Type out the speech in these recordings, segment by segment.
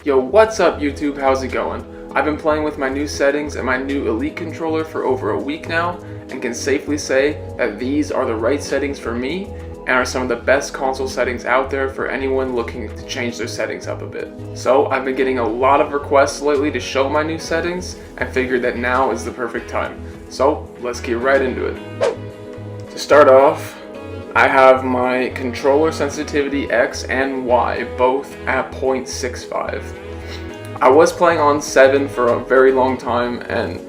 Yo, what's up YouTube? How's it going? I've been playing with my new settings and my new Elite controller for over a week now, and can safely say that these are the right settings for me and are some of the best console settings out there for anyone looking to change their settings up a bit. So I've been getting a lot of requests lately to show my new settings and figured that now is the perfect time. So let's get right into it. To start off, I have my controller sensitivity X and Y both at 0.65. I was playing on 7 for a very long time and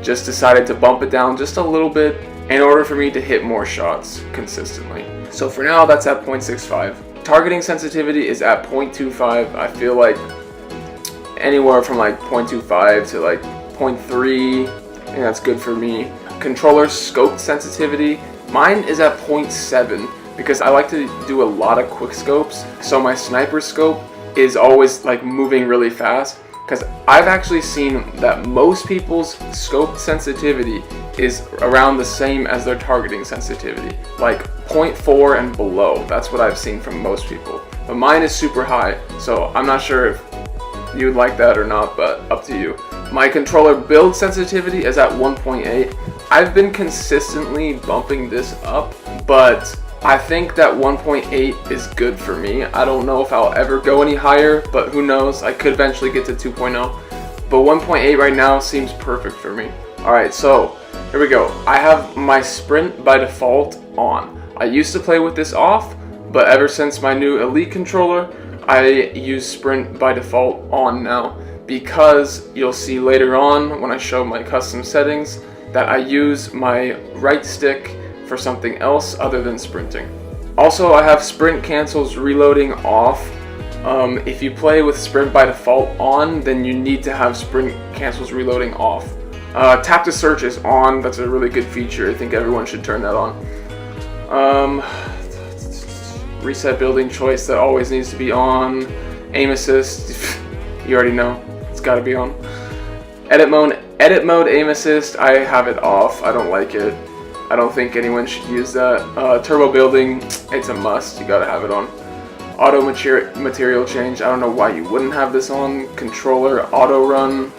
just decided to bump it down just a little bit in order for me to hit more shots consistently. So for now, that's at 0.65. Targeting sensitivity is at 0.25. I feel like anywhere from like 0.25 to like 0.3, I think that's good for me. Controller scoped sensitivity, mine is at 0.7 because I like to do a lot of quick scopes. So my sniper scope is always like moving really fast, because I've actually seen that most people's scoped sensitivity is around the same as their targeting sensitivity, like 0.4 and below. That's what I've seen from most people, but mine is super high, so I'm not sure if you would like that or not, but up to you. My controller build sensitivity is at 1.8. I've been consistently bumping this up, but I think that 1.8 is good for me. I don't know if I'll ever go any higher, but who knows? I could eventually get to 2.0, but 1.8 right now seems perfect for me. Alright, so here we go. I have my sprint by default on. I used to play with this off, but ever since my new Elite controller, I use sprint by default on now, because you'll see later on when I show my custom settings that I use my right stick for something else other than sprinting. Also, I have sprint cancels reloading off. If you play with sprint by default on, then you need to have sprint cancels reloading off. Tap to search is on. That's a really good feature. I think everyone should turn that on. Reset building choice, that always needs to be on. Aim assist, you already know, it's gotta be on. Edit mode aim assist, I have it off. I don't like it. I don't think anyone should use that. Turbo building, it's a must. You gotta have it on. Auto material change, I don't know why you wouldn't have this on. Controller auto run,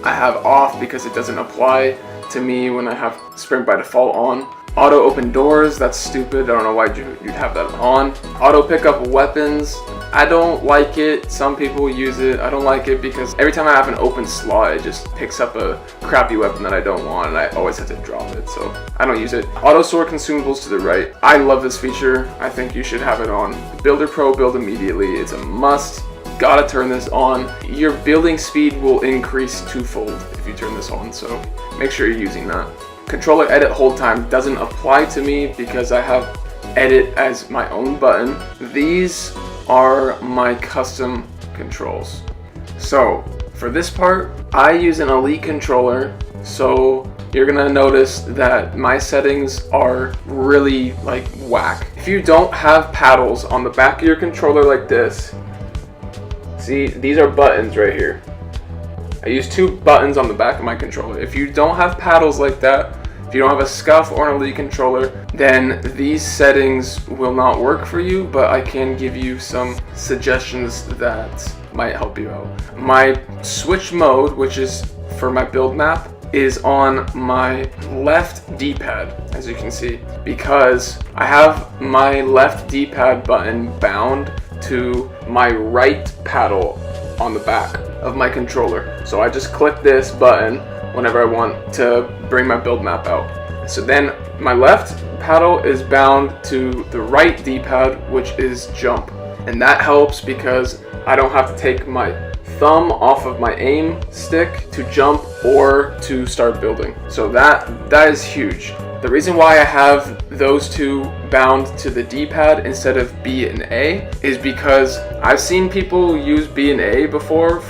I have off because it doesn't apply to me when I have sprint by default on. Auto open doors, that's stupid. I don't know why you'd have that on. Auto pick up weapons, I don't like it. Some people use it. I don't like it because every time I have an open slot, it just picks up a crappy weapon that I don't want, and I always have to drop it, so I don't use it. Auto store consumables to the right, I love this feature. I think you should have it on. Builder Pro build immediately, it's a must. Gotta turn this on. Your building speed will increase twofold if you turn this on, so make sure you're using that. Controller edit hold time doesn't apply to me because I have edit as my own button. These are my custom controls. So for this part, I use an Elite controller, so you're gonna notice that my settings are really like whack. If you don't have paddles on the back of your controller like this, see, these are buttons right here. I use 2 buttons on the back of my controller. If you don't have paddles like that, if you don't have a scuff or an Elite controller, then these settings will not work for you, but I can give you some suggestions that might help you out. My switch mode, which is for my build map, is on my left D-pad, as you can see, because I have my left D-pad button bound to my right paddle on the back of my controller. So I just click this button whenever I want to bring my build map out. So then my left paddle is bound to the right D-pad, which is jump. And that helps because I don't have to take my thumb off of my aim stick to jump or to start building. So that is huge. The reason why I have those 2 bound to the D-pad instead of B and A is because I've seen people use B and A before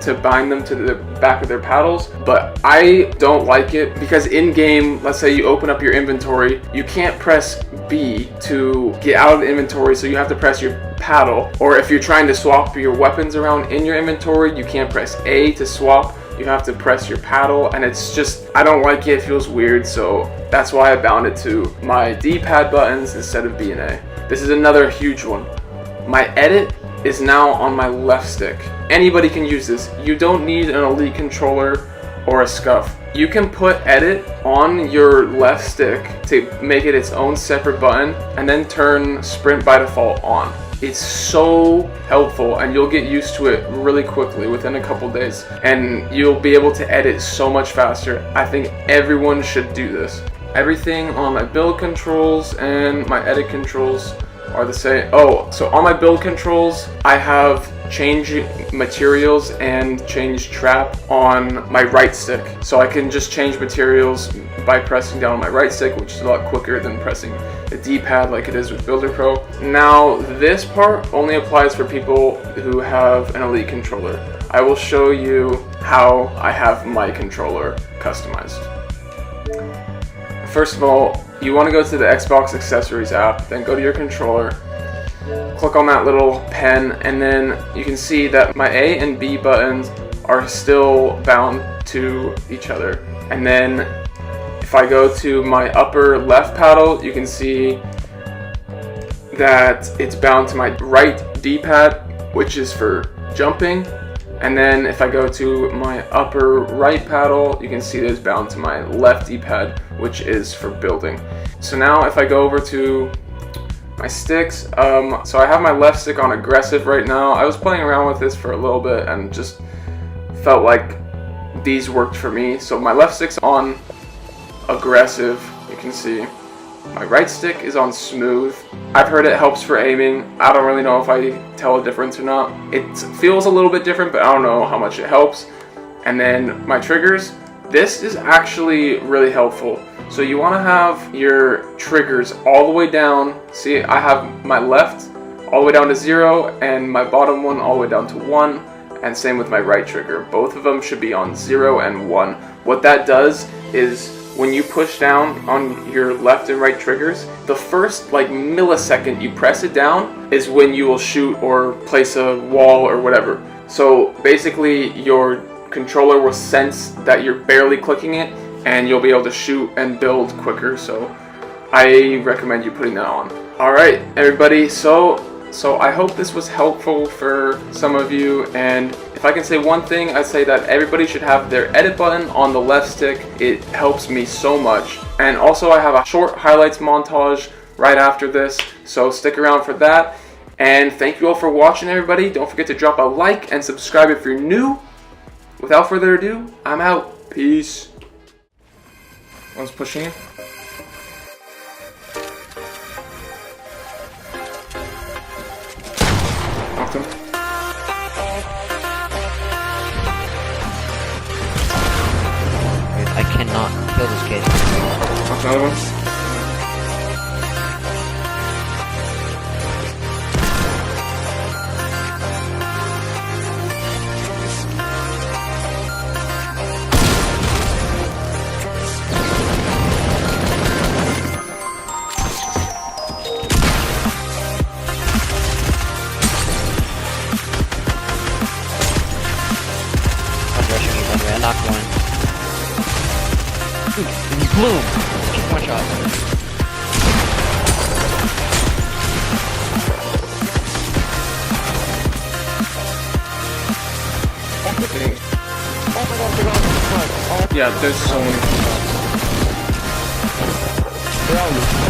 to bind them to the back of their paddles, but I don't like it because in game, let's say you open up your inventory, you can't press B to get out of the inventory, so you have to press your paddle. Or if you're trying to swap your weapons around in your inventory, you can't press A to swap, you have to press your paddle, and it's just, I don't like it, it feels weird, so that's why I bound it to my D-pad buttons instead of B and A. This is another huge one. My edit is now on my left stick. Anybody can use this. You don't need an Elite controller or a scuff. You can put edit on your left stick to make it its own separate button and then turn sprint by default on. It's so helpful and you'll get used to it really quickly within a couple days, and you'll be able to edit so much faster. I think everyone should do this. Everything on my build controls and my edit controls are the same. Oh, so on my build controls, I have change materials and change trap on my right stick. So I can just change materials by pressing down on my right stick, which is a lot quicker than pressing the D-pad like it is with Builder Pro. Now, this part only applies for people who have an Elite controller. I will show you how I have my controller customized. First of all, you want to go to the Xbox Accessories app, then go to your controller, click on that little pen, and then you can see that my A and B buttons are still bound to each other. And then if I go to my upper left paddle, you can see that it's bound to my right D-pad, which is for jumping. And then if I go to my upper right paddle, you can see that it's bound to my left D-pad, which is for building. So now if I go over to my sticks, so I have my left stick on aggressive right now. I was playing around with this for a little bit and just felt like these worked for me. So my left stick's on aggressive, you can see. My right stick is on smooth. I've heard it helps for aiming. I don't really know if I tell a difference or not. It feels a little bit different, but I don't know how much it helps. And then my triggers, this is actually really helpful. So you want to have your triggers all the way down. See, I have my left all the way down to 0 and my bottom one all the way down to 1. And same with my right trigger. Both of them should be on 0 and 1. What that does is when you push down on your left and right triggers, the first like millisecond you press it down is when you will shoot or place a wall or whatever. So basically your controller will sense that you're barely clicking it and you'll be able to shoot and build quicker. So I recommend you putting that on. Alright everybody, so I hope this was helpful for some of you, and if I can say one thing, I'd say that everybody should have their edit button on the left stick. It helps me so much. And also I have a short highlights montage right after this, so stick around for that. And thank you all for watching everybody. Don't forget to drop a like and subscribe if you're new. Without further ado, I'm out. Peace. One's pushing it. Knocked him. I cannot kill this kid. Knocked another one. I knocked one. Boom! Just one shot. Yeah, there's so many shots. They're all losing.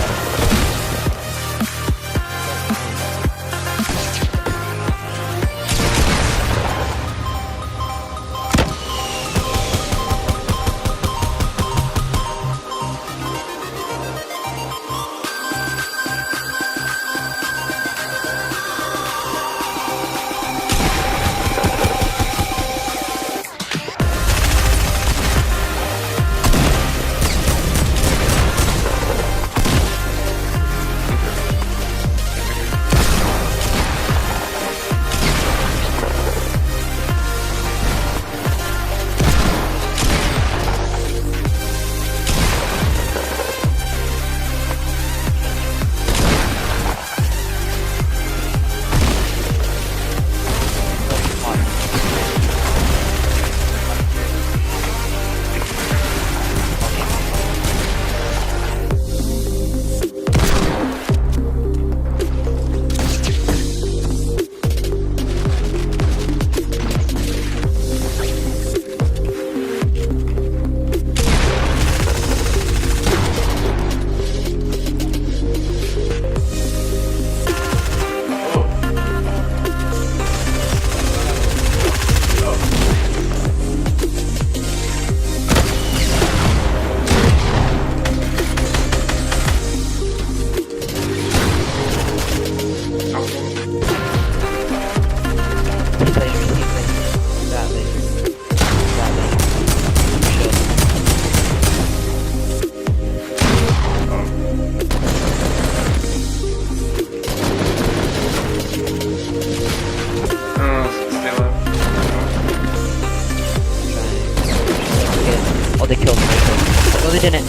they didn't.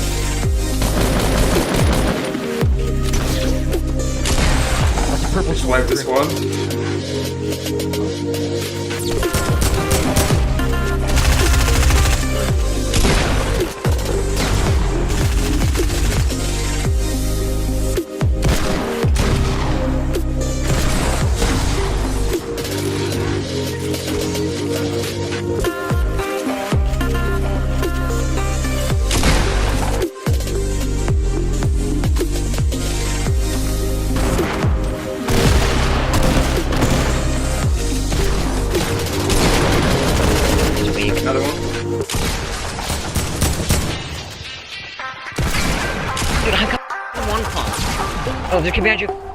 That's a purple Swipe this one. Another one. Dude, I got one pump. Oh, they're behind you.